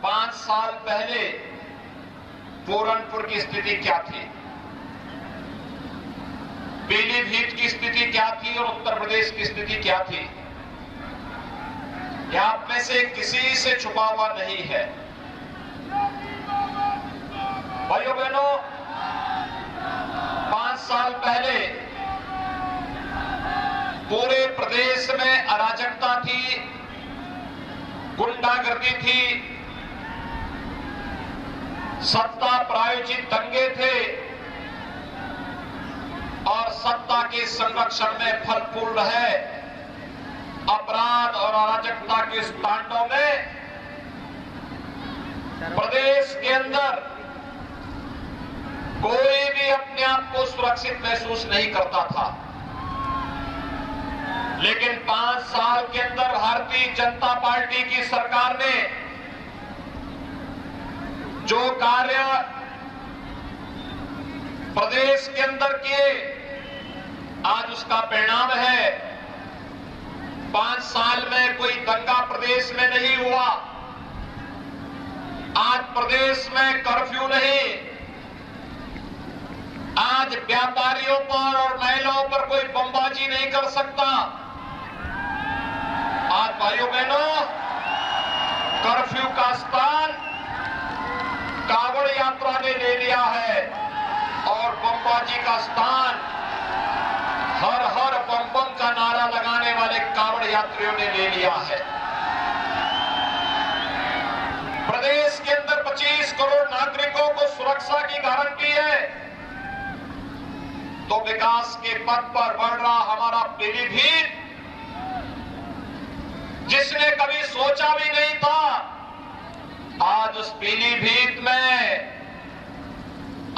5 साल पहले पूरनपुर की स्थिति क्या थी, पीलीभीत की स्थिति क्या थी और उत्तर प्रदेश की स्थिति क्या थी, यह आप में से किसी से छुपा हुआ नहीं है। भाइयों बहनों, 5 साल पहले पूरे प्रदेश में अराजकता थी, गुंडागर्दी थी, सत्ता प्रायोजित दंगे थे और सत्ता के संरक्षण में फल फूल रहे अपराध और अराजकता के इस तांडव में प्रदेश के अंदर कोई भी अपने आप को सुरक्षित महसूस नहीं करता था। लेकिन 5 साल के अंदर भारतीय जनता पार्टी की सरकार ने जो कार्य प्रदेश के अंदर किए, आज उसका परिणाम है। 5 साल में कोई दंगा प्रदेश में नहीं हुआ, आज प्रदेश में कर्फ्यू नहीं, आज व्यापारियों पर और महिलाओं पर कोई बमबाजी नहीं कर सकता। आज भाइयों बहनों, कर्फ्यू का स्थान कांवड़ यात्रा ने ले लिया है और बमबाजी का स्थान हर हर बम बम का नारा लगाने वाले कांवड़ यात्रियों ने ले लिया है। प्रदेश के अंदर 25 करोड़ नागरिकों को सुरक्षा की गारंटी है, तो विकास के पथ पर बढ़ रहा हमारा पीलीभीत, जिसने कभी सोचा भी नहीं था, आज उस पीलीभीत में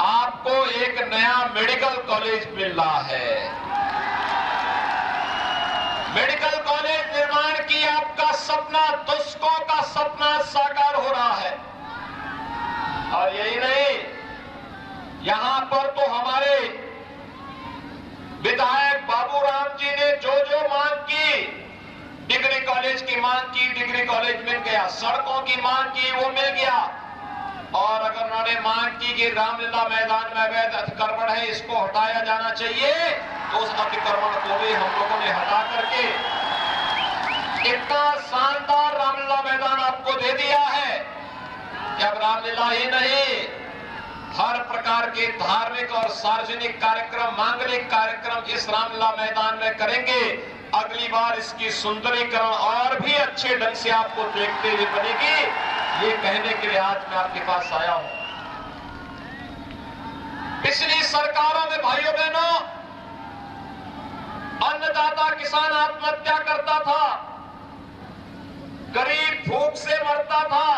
आपको एक नया मेडिकल कॉलेज मिल रहा है। मेडिकल कॉलेज निर्माण की आपका सपना, दशकों का सपना साकार हो रहा है। और यही नहीं, यहां पर तो हमारे विधायक बाबूराम जी ने जो जो मांग की, डिग्री कॉलेज की मांग की, डिग्री कॉलेज मिल गया, सड़कों की मांग की, वो मिल गया। और अगर उन्होंने मांग की कि रामलीला मैदान में अवैध अतिक्रमण है, इसको हटाया जाना चाहिए, तो उस अतिक्रमण को भी हम लोगों ने हटा करके इतना शानदार रामलीला मैदान आपको दे दिया है कि अब रामलीला ही नहीं, हर प्रकार के धार्मिक और सार्वजनिक कार्यक्रम, मांगलिक कार्यक्रम इस रामलीला मैदान में करेंगे। अगली बार इसकी सुंदरीकरण और भी अच्छे ढंग से आपको देखते हुए बनेगी, ये कहने के लिए आज मैं आपके पास आया हूं। पिछली सरकारों में भाइयों बहनों, अन्नदाता किसान आत्महत्या करता था, गरीब भूख से मरता था,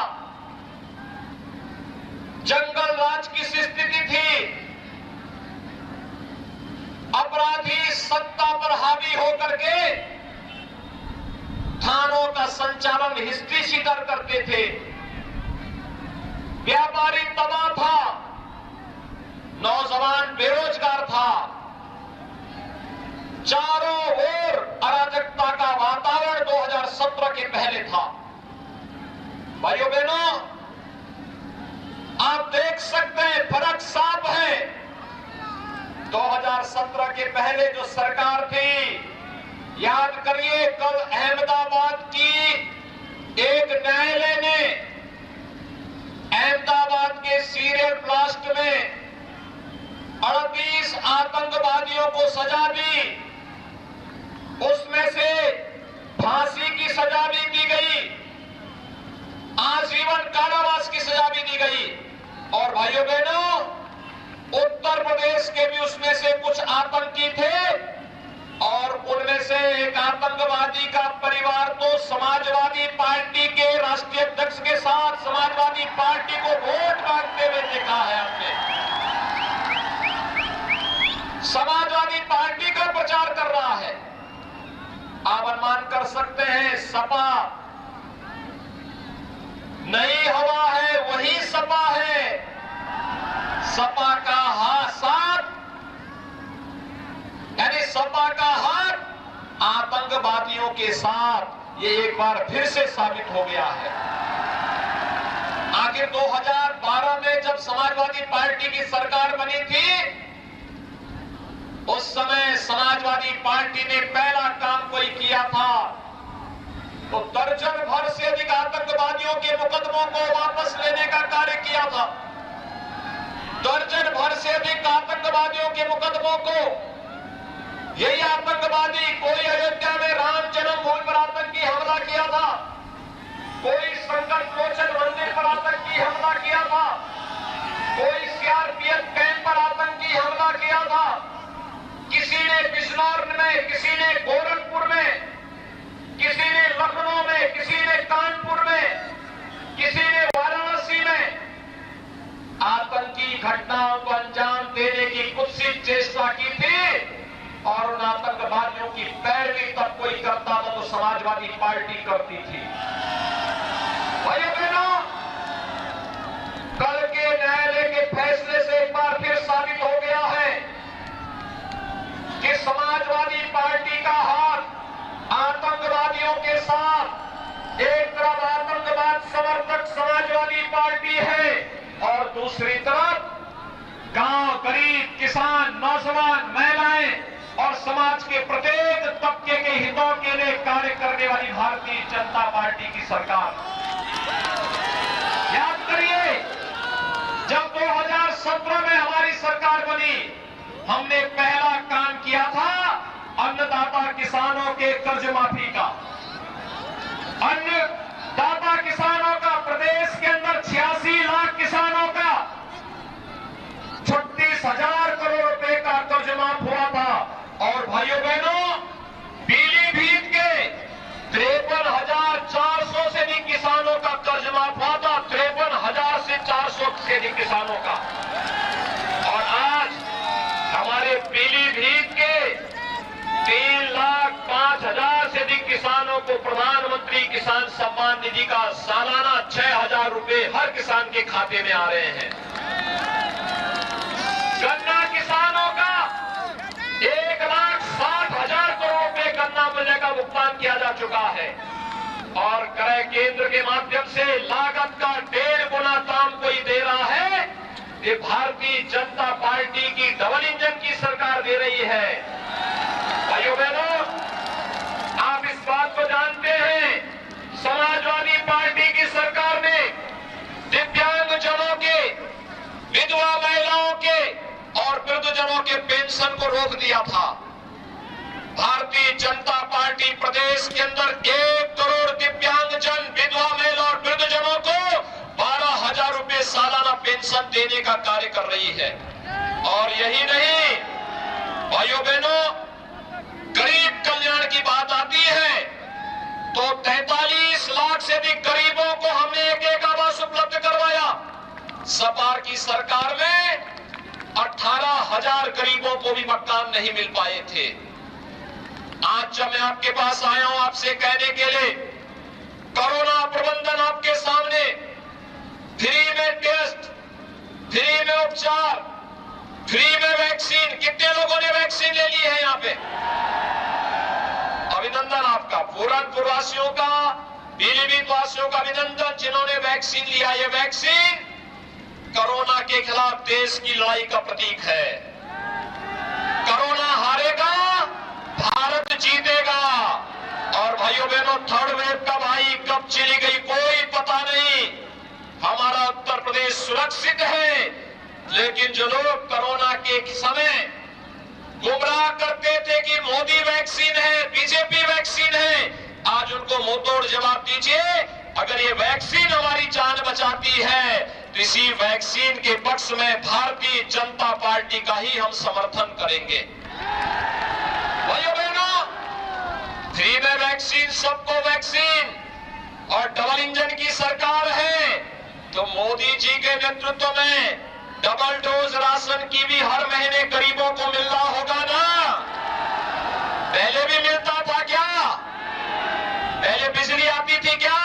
जंगल राज की स्थिति थी, अपराधी सत्ता पर हावी होकर के थानों का संचालन हिस्ट्री शीटर करते थे, व्यापारी तबाह था, नौजवान बेरोजगार था, चारों ओर अराजकता का वातावरण 2017 के पहले था। भाइयों बहनों, आप देख सकते हैं फर्क साफ है। 2017 के पहले जो सरकार थी, याद करिए, कल अहमदाबाद की एक न्यायालय ने अहमदाबाद के सीरियल ब्लास्ट में 38 आतंकवादियों को सजा दी, उसमें से फांसी की सजा भी दी गई, आजीवन कारावास की सजा भी दी गई। और भाइयों बहनों, उत्तर प्रदेश के भी उसमें से कुछ आतंकी थे और उनमें से एक आतंकवादी का परिवार तो समाजवादी पार्टी के राष्ट्रीय अध्यक्ष के साथ समाजवादी पार्टी को वोट मांगते हुए देखा है आपने। समाजवादी पार्टी का प्रचार कर रहा है। आप अनुमान कर सकते हैं, सपा नई हवा है, वही सपा है। सपा का साथ, यानी सपा का हाथ आतंकवादियों के साथ, ये एक बार फिर से साबित हो गया है। आखिर 2012 में जब समाजवादी पार्टी की सरकार बनी थी, उस समय समाजवादी पार्टी ने पहला काम कोई किया था तो दर्जन भर से अधिक आतंकवादियों के मुकदमों को वापस लेने का कार्य किया था। दर्जन भर से अधिक आतंकवादियों के मुकदमों को, यही आतंकवादी कोई अयोध्या में राम जन्मभूमि पर आतंकी हमला किया था, कोई संकट मोचन मंदिर पर आतंकी हमला किया था, कोई सीआरपीएफ कैंप पर आतंकी हमला किया था, किसी ने बिजनौर में, किसी ने गोरखपुर में, किसी ने लखनऊ में, किसी ने कानपुर में, किसी ने वाराणसी में आतंकी घटनाओं को अंजाम देने की कुत्सित चेष्टा की थी। और उन आतंकवादियों की पैरवी तब कोई करता था तो समाजवादी पार्टी करती थी। भाइयों बहनों, कल के न्यायालय के फैसले से एक बार फिर साबित हो गया है कि समाजवादी पार्टी का हाथ आतंकवादियों के साथ, एक तरफ आतंकवाद समर्थक समाजवादी पार्टी है और दूसरी तरफ गांव, गरीब, किसान, नौजवान, महिलाएं और समाज के प्रत्येक तबके के हितों के लिए कार्य करने वाली भारतीय जनता पार्टी की सरकार। याद करिए, जब 2017 में हमारी सरकार बनी, हमने पहला काम किया था अन्नदाता किसानों के कर्ज माफी का। अन्नदाता किसानों का, प्रदेश के अंदर 86 लाख किसानों का 36,000 करोड़ रुपए का कर्ज माफ हुआ था। और भाइयों बहनों, पीलीभीत के 53,400 से अधिक किसानों का कर्ज माफ हुआ था, 53,000 से 400 से अधिक किसानों का। और आज हमारे पीलीभीत के 3,05,000 से अधिक किसानों को प्रधानमंत्री किसान सम्मान निधि का सालाना 6,000 रुपए हर किसान के खाते में आ रहे हैं। गन्ना किसानों का 1,60,000 करोड़ रुपए गन्ना मूल्य का भुगतान किया जा चुका है। और क्रय केंद्र के माध्यम से लागत का 1.5 गुना दाम कोई दे रहा है। ये भारतीय जनता पार्टी की डबल इंजन की सरकार दे रही है। भाइयों बहनों, आप इस बात को जानते हैं, समाजवादी पार्टी की सरकार ने दिव्यांगजनों के, विधवा महिलाओं के और वृद्धजनों के पेंशन को रोक दिया था। भारतीय जनता पार्टी प्रदेश के अंदर 1 करोड़ दिव्यांगजन, विधवा महिला और वृद्धजनों को 12,000 रुपए सालाना पेंशन देने का कार्य कर रही है। और यही नहीं भाइयों बहनों, गरीब कल्याण की बात आती है तो 43 लाख से अधिक गरीबों को हमने एक आवास उपलब्ध करवाया। सपा की सरकार में 18,000 गरीबों को भी मकान नहीं मिल पाए थे। आज जब मैं आपके पास आया हूं आपसे कहने के लिए, कोरोना प्रबंधन आपके सामने, फ्री में टेस्ट, फ्री में उपचार, फ्री में वैक्सीन। कितने लोगों ने वैक्सीन ले ली है यहाँ पे? अभिनंदन आपका, पूरनपुर वासियों का, पीलीभीत वासियों का अभिनंदन जिन्होंने वैक्सीन लिया। ये वैक्सीन कोरोना के खिलाफ देश की लड़ाई का प्रतीक है। कोरोना हारेगा, भारत जीतेगा। और भाइयों बहनों, थर्ड वेव कब आई, कब चली गई, कोई पता नहीं। हमारा उत्तर प्रदेश सुरक्षित है, लेकिन जो लोग कोरोना के समय गुमराह करते थे कि मोदी वैक्सीन है, बीजेपी वैक्सीन है, आज उनको मुंहतोड़ जवाब दीजिए। अगर ये वैक्सीन हमारी जान बचाती है तो इसी वैक्सीन के पक्ष में भारतीय जनता पार्टी का ही हम समर्थन करेंगे। भाइयों बहनों, फ्री में वैक्सीन, सबको वैक्सीन और डबल इंजन की सरकार है तो मोदी जी के नेतृत्व में डबल डोज राशन की भी हर महीने गरीबों को मिलना होगा ना। पहले भी मिलता था क्या? पहले बिजली आती थी क्या?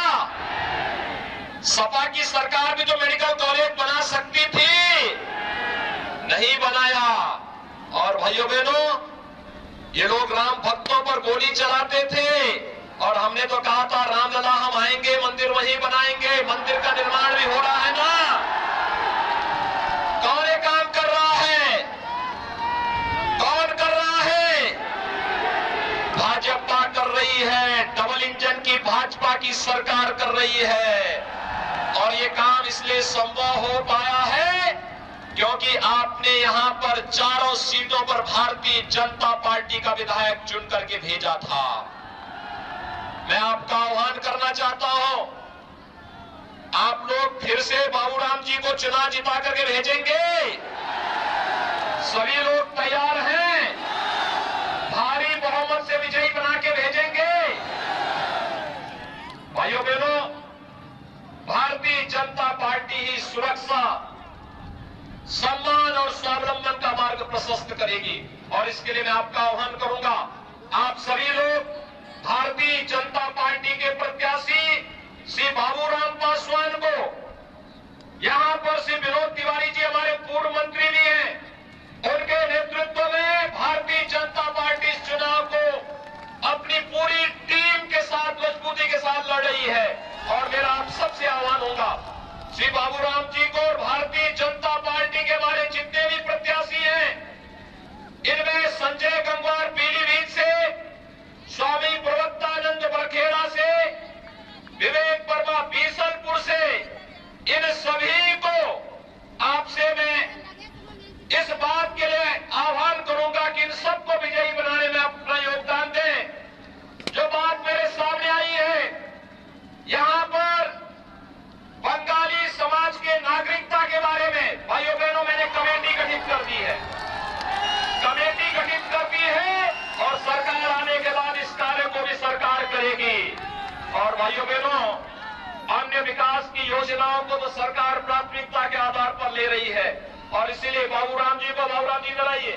सपा की सरकार भी तो मेडिकल कॉलेज बना सकती थी, नहीं बनाया। और भाइयों बहनों, ये लोग राम भक्तों पर गोली चलाते थे और हमने तो कहा था रामलला हम आएंगे, मंदिर वहीं बनाएंगे। मंदिर का निर्माण भी हो रहा है ना। सरकार कर रही है। और ये काम इसलिए संभव हो पाया है क्योंकि आपने यहां पर चारों सीटों पर भारतीय जनता पार्टी का विधायक चुन करके भेजा था। मैं आपका आह्वान करना चाहता हूं, आप लोग फिर से बाबूराम जी को चुनाव जिता करके भेजेंगे? सभी लोग तैयार हैं? भारी बहुमत से विजयी बना के भेजेंगे? भाइयों बहनों, भारतीय जनता पार्टी ही सुरक्षा, सम्मान और स्वावलंबन का मार्ग प्रशस्त करेगी। और इसके लिए मैं आपका आह्वान करूंगा, आप सभी लोग भारतीय जनता पार्टी के प्रत्याशी श्री बाबूराम पासवान को, यहां पर श्री विनोद तिवारी जी हमारे पूर्व मंत्री भी हैं, उनके नेतृत्व में भारतीय जनता पार्टी इस चुनाव को अपनी पूरी टीम के साथ मजबूती के साथ लड़ रही है। और मेरा आप सबसे आह्वान होगा, श्री बाबूराम जी को और भारतीय जनता पार्टी के हमारे जितने भी प्रत्याशी हैं, इनमें संजय गंगवार पीलीभीत से, स्वामी प्रवक्तानंद बरखेड़ा से, विवेक वर्मा बीसलपुर से, इन सभी को आपसे मैं इस बात के लिए आह्वान करूंगा कि इन सबको विजयी बनाने में अपना योगदान दें। जो बात मेरे सामने आई है, यहां पर बंगाली समाज के नागरिकता के बारे में भाइयों बहनों मैंने कमेटी गठित कर दी है, कमेटी गठित कर दी है और सरकार आने के बाद इस कार्य को भी सरकार करेगी। और भाइयों बहनों, अन्य विकास की योजनाओं को तो सरकार प्राथमिकता के आधार पर ले रही है। और इसीलिए बाबूराम जी को, बाबूराम जी इधर आइए,